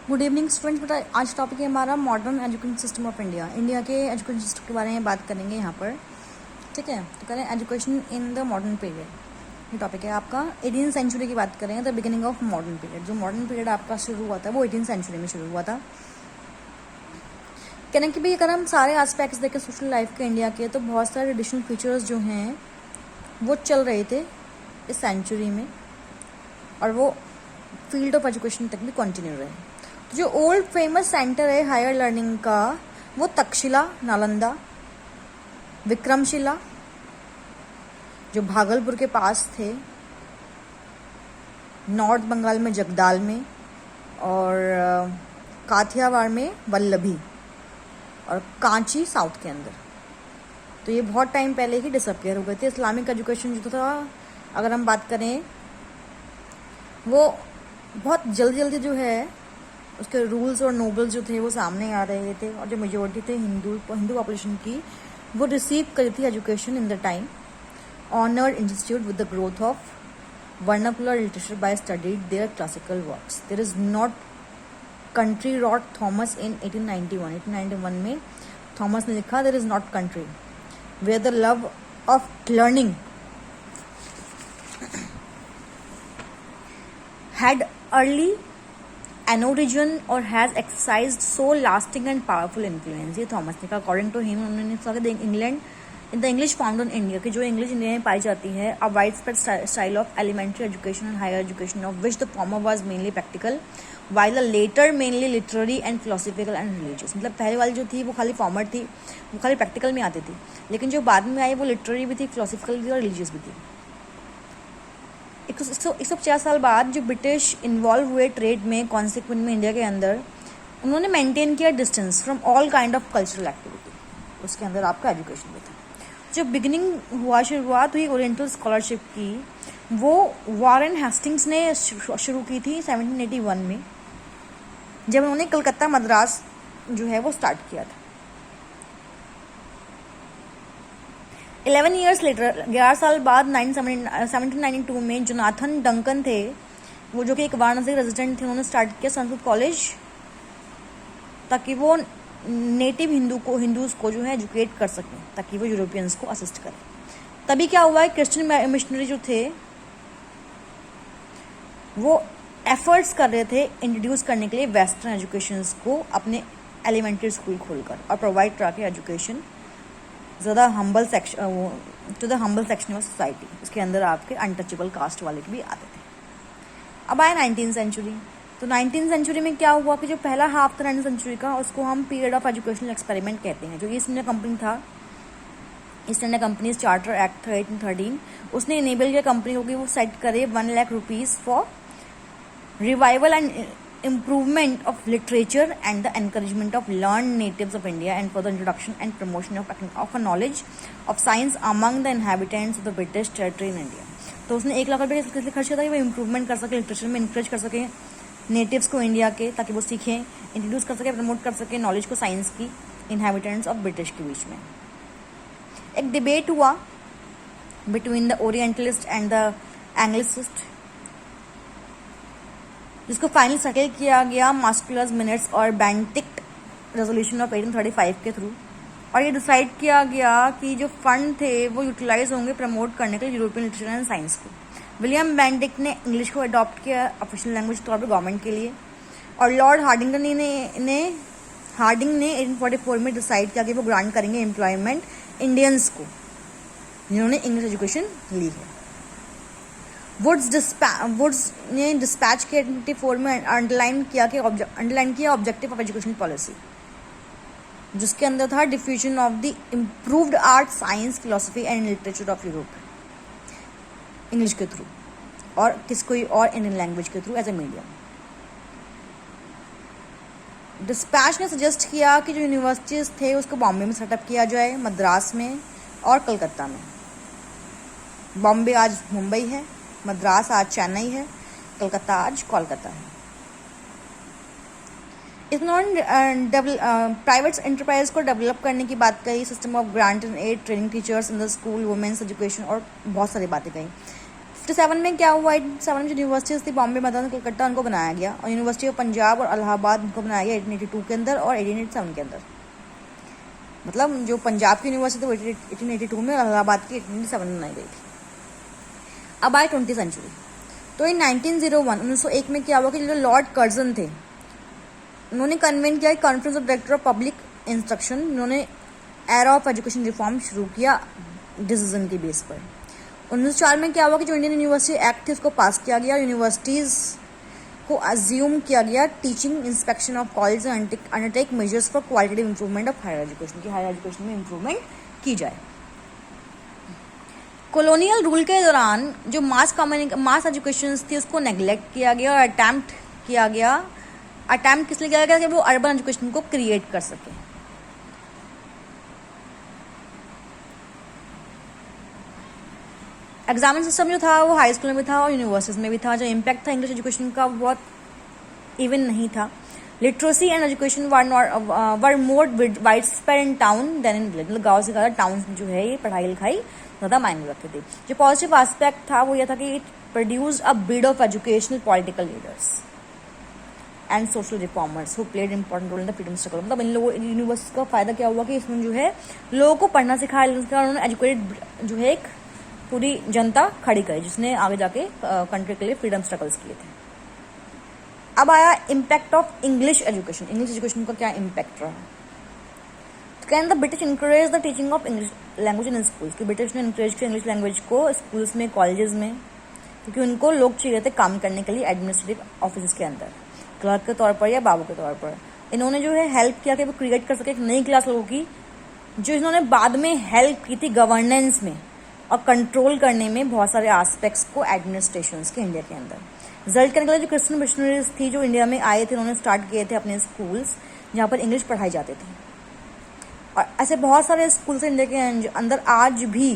Good evening students. बेटा आज topic है हमारा modern education system of India. India के एजुकेशन सिस्टम के बारे में बात करेंगे यहाँ पर। ठीक है, तो करें education in the modern period. ये टॉपिक है आपका 18th सेंचुरी की बात करेंगे, the beginning of modern period. जो मॉडर्न पीरियड आपका शुरू हुआ था वो 18th सेंचुरी में शुरू हुआ था। कहने कि भाई अगर हम सारे एस्पेक्ट्स देखें सोशल लाइफ के इंडिया के, तो बहुत सारे ट्रेडिशनल फीचर्स जो हैं वो चल रहे थे इस सेंचुरी में, और वो फील्ड ऑफ एजुकेशन तक भी कंटिन्यू रहे। तो जो ओल्ड फेमस सेंटर है हायर लर्निंग का, वो तक्षशिला नालंदा, विक्रमशिला जो भागलपुर के पास थे, नॉर्थ बंगाल में जगदाल में, और काठियावाड़ में वल्लभी, और कांची साउथ के अंदर। तो ये बहुत टाइम पहले ही डिसअपियर हो गए थे। इस्लामिक एजुकेशन जो था, अगर हम बात करें, वो बहुत जल्दी जो है उसके रूल्स और नोबल्स जो थे वो सामने आ रहे थे, और जो मेजोरिटी थे हिंदू पॉपुलेशन की, वो रिसीव करी थी education in the time. Honoured institute with the growth of vernacular literature by studied their classical works. There is not country wrote Thomas in 1891 में थॉमस ने लिखा, there is not country where the love of learning had early an origin or has exercised so lasting and powerful influence। ये Thomas ने कहा। According to him, उन्होंने कहा कि England in the English found in India, की जो English India में पाई जाती है, a wide spread style of elementary education and higher education of which the former was mainly practical while the latter mainly literary and philosophical and religious. मतलब पहले वाली जो थी वो खाली फॉर्मर थी, वो खाली प्रैक्टिकल में आती थी, लेकिन जो बाद में आई वो लिटरेरी भी थी, फिलोसफिकल भी थी और रिलीजियस भी थी। 150 साल बाद जो ब्रिटिश इन्वॉल्व हुए ट्रेड में, कॉन्सिक्वेंट में इंडिया के अंदर, उन्होंने मेंटेन किया distance from all kind of cultural activity. उसके अंदर आपका एजुकेशन भी था। जो बिगिनिंग हुआ, शुरुआत हुई ओरिएंटल स्कॉलरशिप की, वो वॉरेन हेस्टिंग्स ने शुरू की थी 1781 में, जब उन्होंने कलकत्ता मद्रास जो है वो स्टार्ट किया था। 11 ईयर्स लेटर, 11 साल बाद 1792 में जोनाथन डंकन थे, वो जो कि एक वाराणसी रेजिडेंट थे, उन्होंने स्टार्ट किया संस्कृत कॉलेज, ताकि वो नेटिव हिंदूज को जो है एजुकेट कर सकें, ताकि वो यूरोपियंस को असिस्ट करें। तभी क्या हुआ है, क्रिश्चियन मिशनरी जो थे वो एफर्ट्स कर रहे थे इंट्रोड्यूस करने के लिए वेस्टर्न एजुकेशन को अपने एलिमेंट्री स्कूल खोलकर, और प्रोवाइड करा के एजुकेशन ज़्यादा humble section two the humble section of society. उसके अंदर आपके अनटचेबल कास्ट वाले भी आते थे। अब आए 19th सेंचुरी। तो 19th सेंचुरी में क्या हुआ कि जो पहला हाफ था 19th सेंचुरी का, उसको हम पीरियड ऑफ एजुकेशनल एक्सपेरिमेंट कहते हैं। जो ईस्ट इंडिया कंपनी था, east India companies charter act 1813, उसने इनेबल किया कंपनी को कि वो सेट करे 1 lakh rupees for revival and improvement of literature and the encouragement of learned natives of India, and for the introduction and promotion of a knowledge of science among the inhabitants of the British territory in India। तो उसने 1 लाख रुपये किस लिए खर्च किया था कि वो इम्प्रूवमेंट कर सके, लिटरेचर में इंकरेज कर सके नेटिव्स को इंडिया के, ताकि वो सीखें, इंट्रोड्यूस कर सके, प्रमोट कर सके नॉलेज को साइंस की इनहेबिटेंट्स ऑफ ब्रिटिश के बीच में। एक डिबेट हुआ between the orientalist and the Anglicist, जिसको फाइनल सेटल किया गया मास्कुलस मिनट्स और बेंटिक्ट रेजोल्यूशन ऑफ 1835 के थ्रू। और ये डिसाइड किया गया कि जो फंड थे वो यूटिलाइज होंगे प्रमोट करने के लिए यूरोपियन लिटरेचर एंड साइंस को। विलियम बेंटिक्ट ने इंग्लिश को अडॉप्ट किया ऑफिशियल लैंग्वेज के तौर पर गवर्नमेंट के लिए, और लॉर्ड हार्डिंग ने 1844 में डिसाइड किया कि वो ग्रांट करेंगे एम्प्लॉयमेंट इंडियंस को जिन्होंने इंग्लिश एजुकेशन ली है। वुड्स ने डिस्पैच के 1884 में अंडरलाइन किया ऑब्जेक्टिव ऑफ एजुकेशन पॉलिसी, जिसके अंदर था diffusion of the improved art, science, philosophy and literature of Europe English के थ्रू, और कोई और इंडियन लैंग्वेज के through as a medium. Dispatch ने सजेस्ट किया कि जो यूनिवर्सिटीज थे उसको बॉम्बे में सेटअप किया जाए, मद्रास में और कलकत्ता में। बॉम्बे आज मुंबई है, मद्रास आज चेन्नई है, कलकत्ता आज कोलकाता है। इन्होंने प्राइवेट एंटरप्राइज को डेवलप करने की बात कही, system of grant and aid, training teachers in the school, women's education, और बहुत सारी बातें कही। 57 में क्या हुआ, 87 में जो यूनिवर्सिटीज़ थी बॉम्बे, मद्रास, कलकत्ता, उनको बनाया गया, और यूनिवर्सिटी ऑफ पंजाब और इलाहाबाद उनको बनाया गया 1882 के अंदर और 1887 के अंदर। मतलब जो पंजाब की यूनिवर्सिटी थी वो 1882 में और इलाहाबाद की 1887 में बनाई गई थी। अब आए 20वीं सेंचुरी। तो इन 1901 में क्या हुआ कि जो लॉर्ड कर्जन थे उन्होंने कन्वेन किया conference of director of public instruction, उन्होंने एरा ऑफ एजुकेशन रिफॉर्म शुरू किया डिसीजन के बेस पर। 1904 में क्या हुआ कि जो इंडियन यूनिवर्सिटी एक्ट थी उसको पास किया गया, यूनिवर्सिटीज़ को अज्यूम किया गया teaching inspection of college undertake measures for qualitative improvement of higher education, की हायर एजुकेशन में इंप्रूवमेंट की जाए। कॉलोनियल रूल के दौरान जो मास एजुकेशन थी उसको नेग्लेक्ट किया गया और अटैम्प्ट किस लिए किया गया कि वो अर्बन एजुकेशन को क्रिएट कर सके। एग्जामिन सिस्टम जो था वो हाई स्कूल में भी था और यूनिवर्सिटीज में भी था। जो इम्पैक्ट था इंग्लिश एजुकेशन का बहुत इवन नहीं था। Literacy and education were more wide spread in town than in village, मतलब गाँव से ज़्यादा टाउन में जो है ये पढ़ाई लिखाई ज़्यादा मायने रखते थे। जो पॉजिटिव एस्पेक्ट था वो यह था कि it produced a breed of educational political leaders and social reformers who played important role in the freedom struggle. मतलब इन लोगों यूनिवर्सिटी का फायदा क्या हुआ कि इसमें जो है लोगों को पढ़ना सिखाया, उन्होंने एजुकेटेड जो है एक पूरी जनता खड़ी करी जिसने आगे जाके कंट्री के लिए फ्रीडम स्ट्रगल्स किए थे। अब आया impact of English education. English education का क्या इम्पैक्ट रहा? तो कहते the British encourage the teaching of English language in schools, कि ब्रिटिश ने इंकरेज किया इंग्लिश लैंग्वेज को स्कूल्स में, कॉलेजेस में, क्योंकि उनको लोग चाहिए थे काम करने के लिए एडमिनिस्ट्रेटिव ऑफिस के अंदर, क्लर्क के तौर पर या बाबू के तौर पर। इन्होंने जो है हेल्प किया कि वो क्रिएट कर सके एक नई क्लास लोगों की, जो इन्होंने बाद में हेल्प की थी गवर्नेंस में और कंट्रोल करने में बहुत सारे एस्पेक्ट्स को एडमिनिस्ट्रेशंस के इंडिया के अंदर। रिजल्ट करने के लिए जो क्रिश्चियन मिशनरीज थी जो इंडिया में आए थे, उन्होंने स्टार्ट किए थे अपने स्कूल्स जहाँ पर इंग्लिश पढ़ाई जाते थे। और ऐसे बहुत सारे स्कूल्स इंडिया के अंदर आज भी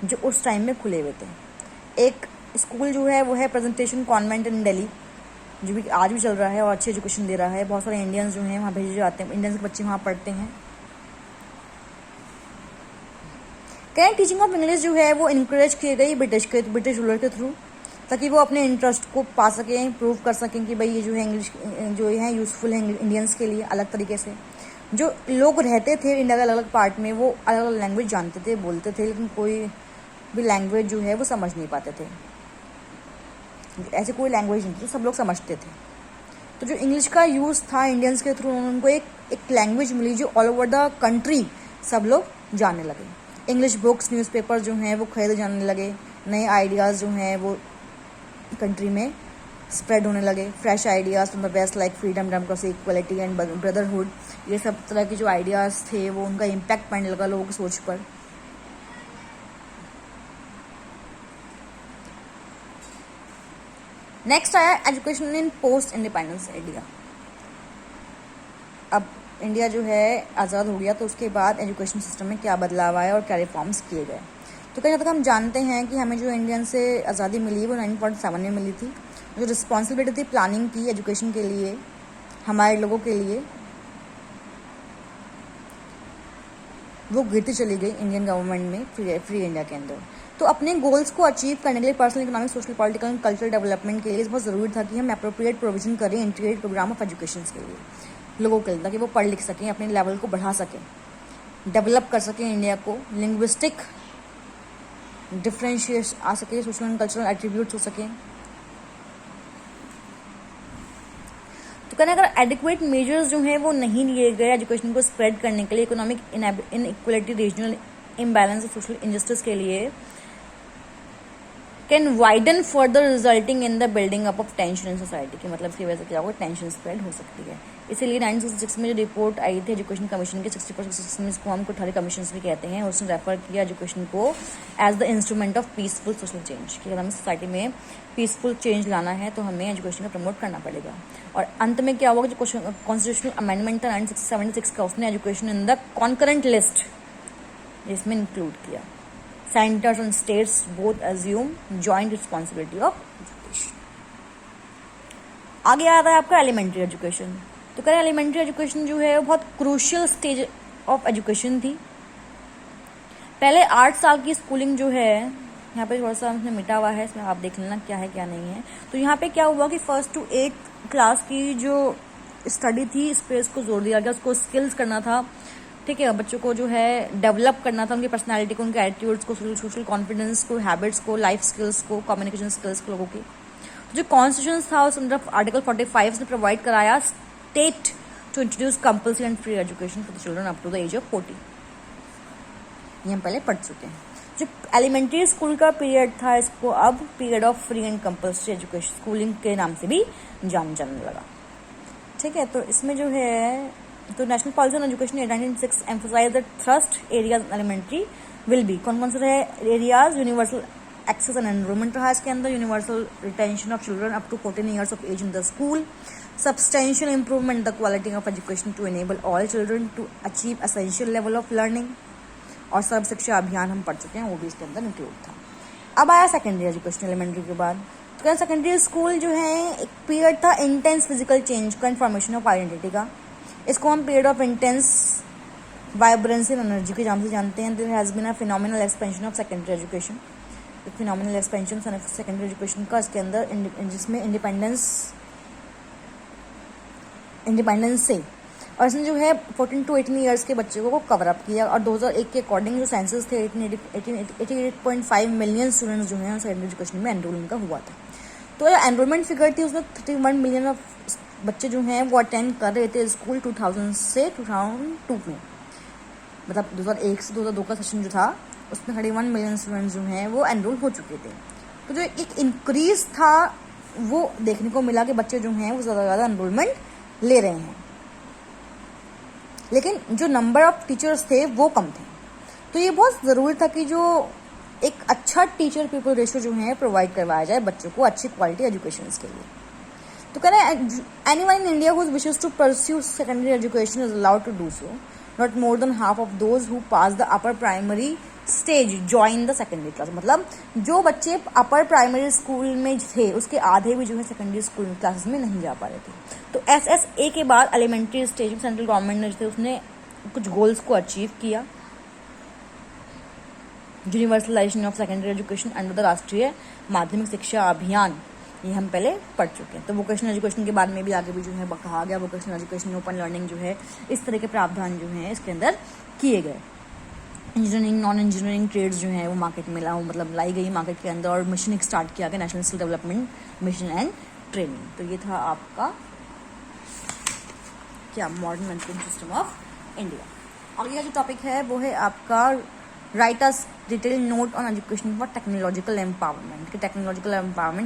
जो उस टाइम में खुले हुए थे। एक स्कूल जो है वो है प्रेजेंटेशन कॉन्वेंट इन दिल्ली, जो भी आज भी चल रहा है और अच्छी एजुकेशन दे रहा है। बहुत सारे इंडियंस जो हैं वहाँ भेजे जाते हैं, इंडियंस के बच्चे वहाँ पढ़ते हैं। कहीं टीचिंग ऑफ इंग्लिश जो है वो इनकरेज की गई ब्रिटिश रूलर के थ्रू, ताकि वो अपने इंटरेस्ट को पा सकें, प्रूव कर सकें कि भाई ये जो है इंग्लिश जो है यूज़फुल है इंडियंस के लिए। अलग तरीके से जो लोग रहते थे इंडिया के अलग अलग पार्ट में वो अलग अलग लैंग्वेज जानते थे, बोलते थे, लेकिन कोई भी लैंग्वेज जो है वो समझ नहीं पाते थे। ऐसे कोई लैंग्वेज नहीं थी जो सब लोग समझते थे। तो जो इंग्लिश का यूज़ था इंडियंस के थ्रू, उनको एक लैंग्वेज मिली जो ऑल ओवर द कंट्री सब लोग जानने लगे। इंग्लिश बुक्स, न्यूज़पेपर जो हैं वो खरीदे जाने लगे, नए आइडियाज़ जो हैं वो कंट्री में स्प्रेड होने लगे। Fresh ideas from the best like freedom, democracy, equality and brotherhood, ये सब तरह के जो आइडियाज़ थे वो उनका इम्पैक्ट पड़ने लगा लोगों की सोच पर। नेक्स्ट आया education in post independence India. अब इंडिया जो है आज़ाद हो गया तो उसके बाद एजुकेशन सिस्टम में क्या बदलाव आया और क्या रिफॉर्म्स किए गए। तो कहीं तक हम जानते हैं कि हमें जो इंडियन से आज़ादी मिली वो 1947 में मिली थी। जो रिस्पॉन्सिबिलिटी थी प्लानिंग की एजुकेशन के लिए हमारे लोगों के लिए, वो गिरती चली गई इंडियन गवर्नमेंट में फ्री इंडिया के अंदर। तो अपने गोल्स को अचीव करने के लिए personal, economic, social, political and cultural development के लिए बहुत ज़रूरी था कि हम अप्रोप्रिएट प्रोविजन करें इंटीग्रेटेड प्रोग्राम ऑफ एजुकेशन के लिए लोगों के लिए, ताकि वो पढ़ लिख सकें, अपने लेवल को बढ़ा सकें, डेवलप कर सकें इंडिया को, लिंग्विस्टिक डिफ्रेंशिएट आ सके, सोशल एंड कल्चरल एट्रीब्यूट्स हो सकें। तो कहना अगर एडिक्वेट मेजर्स जो हैं वो नहीं लिए गए एजुकेशन को स्प्रेड करने के लिए, इकोनॉमिक इनइक्वलिटी, रीजनल इम्बैलेंस और सोशल इंजस्टिस के लिए, can widen further resulting in the building up of tension in society, की मतलब इसकी वजह से क्या होगा, टेंशन स्प्रेड हो सकती है। इसीलिए 1966 में जो रिपोर्ट आई थी एजुकेशन कमीशन के 60% में, इसको हम कुठारी कमीशन भी कहते हैं, उसने रेफर किया एजुकेशन को as the instrument of peaceful social change, कि अगर हमें सोसाइटी में पीसफुल चेंज लाना है तो हमें एजुकेशन को प्रमोट करना पड़ेगा। और अंत में क्या होगा, जो कॉन्स्टिट्यूशनल अमेंडमेंट था 1976 का, उसने education in the concurrent list इसमें इंक्लूड किया। Centres and states both assume joint responsibility of education. आगे आ रहा है आपका एलिमेंट्री एजुकेशन। तो करें एलिमेंट्री एजुकेशन जो है वो बहुत क्रूशियल स्टेज ऑफ एजुकेशन थी। पहले 8 साल की स्कूलिंग जो है यहाँ पे थोड़ा सा उसमें मिटा हुआ है, इसमें आप देख लेना क्या है क्या नहीं है। तो यहाँ पे क्या हुआ कि 1st to 8th क्लास की जो स्टडी थी इस पे उसको जोर दिया गया, उसको स्किल्स करना था, ठीक है, बच्चों को जो है डेवलप करना था, उनकी पर्सनैलिटी को, उनके एटीट्यूड्स को, सोशल कॉन्फिडेंस को, हैबिट्स को, लाइफ स्किल्स को, कम्युनिकेशन स्किल्स को लोगों की। जो कॉन्स्टिट्यूशन था उस अंडर आर्टिकल 45 ने प्रोवाइड कराया state to introduce compulsory and free education for the children up to the age of 40। ये हम पहले पढ़ चुके हैं। जो एलिमेंट्री स्कूल का पीरियड था इसको अब period of free and compulsory education schooling के नाम से भी जाने लगा, ठीक है। तो इसमें जो है तो national policy on education 1996 emphasise the thrust areas elementary will be, कौन कौन से रहे areas, universal access and enrolment रहा इसके अंदर, universal retention of children up to 14 years of age in the school, substantial improvement the quality of education to enable all children to achieve essential level of learning, और सर्व शिक्षा अभियान हम पढ़ चुके हैं, वो भी इसके अंदर इंक्लूड था। अब आया सेकेंडरी एजुकेशन एलिमेंट्री के बाद। तो सेकेंडरी स्कूल जो है एक पीरियड था इंटेंस फिजिकल चेंज का, इन्फॉर्मेशन ऑफ आइडेंटिटी का, इसको हम period of intense vibrancy and energy के नाम से जानते हैं। There has been a phenomenal expansion of secondary education, phenomenal expansion secondary education का इसके अंदर, जिसमें इंडिपेंडेंस से, और इसने जो है 14 to 18 ईयर्स के बच्चों को कवर अप किया। और 2001 के अकॉर्डिंग जो सेंसस थे 88.5 मिलियन स्टूडेंट्स जो हैं सेकेंडरी एजुकेशन में एनरोल उनका हुआ था। तो जो एनरोलमेंट फिगर थी उसमें 31 मिलियन ऑफ बच्चे जो हैं वो अटेंड कर रहे थे स्कूल 2000 से 2002 में, मतलब 2001 से 2002 का सेशन जो था उसमें 31 मिलियन स्टूडेंट्स जो हैं वो एनरोल हो चुके थे। तो जो एक इंक्रीज था वो देखने को मिला कि बच्चे जो हैं वो ज़्यादा एनरोलमेंट ले रहे हैं, लेकिन जो नंबर ऑफ टीचर्स थे वो कम थे। तो ये बहुत ज़रूरी था कि जो एक अच्छा टीचर पीपल रेशियो जो है प्रोवाइड करवाया जाए बच्चों को अच्छी क्वालिटी एजुकेशन के लिए। तो कह रहे हैं anyone in India who wishes to pursue secondary education is allowed to do so, not more than half of those who pass the upper primary stage join the secondary class, मतलब जो बच्चे upper primary school में थे उसके आधे भी जो है सेकेंडरी स्कूल क्लासेस में नहीं जा पा रहे थे। तो SSA के बाद एलिमेंट्री स्टेज में सेंट्रल गवर्नमेंट ने जो थे उसने कुछ गोल्स को अचीव किया। Universalization of secondary education under the राष्ट्रीय माध्यमिक शिक्षा अभियान, ये हम पहले पढ़ चुके हैं। तो वोकेशनल एजुकेशन के बाद में भी आगे भी जो है कहा गया वोकेशनल एजुकेशन, ओपन लर्निंग जो है, इस तरह के प्रावधान जो है इसके अंदर किए गए। इंजीनियरिंग नॉन इंजीनियरिंग ट्रेड्स जो है वो मार्केट में लाई गई मार्केट के अंदर, और मिशन स्टार्ट किया गया national skill development mission and training. तो ये था आपका क्या modern management system of India. आगे का जो टॉपिक है वो है आपका right a detail note on education for technological empowerment. Technological empowerment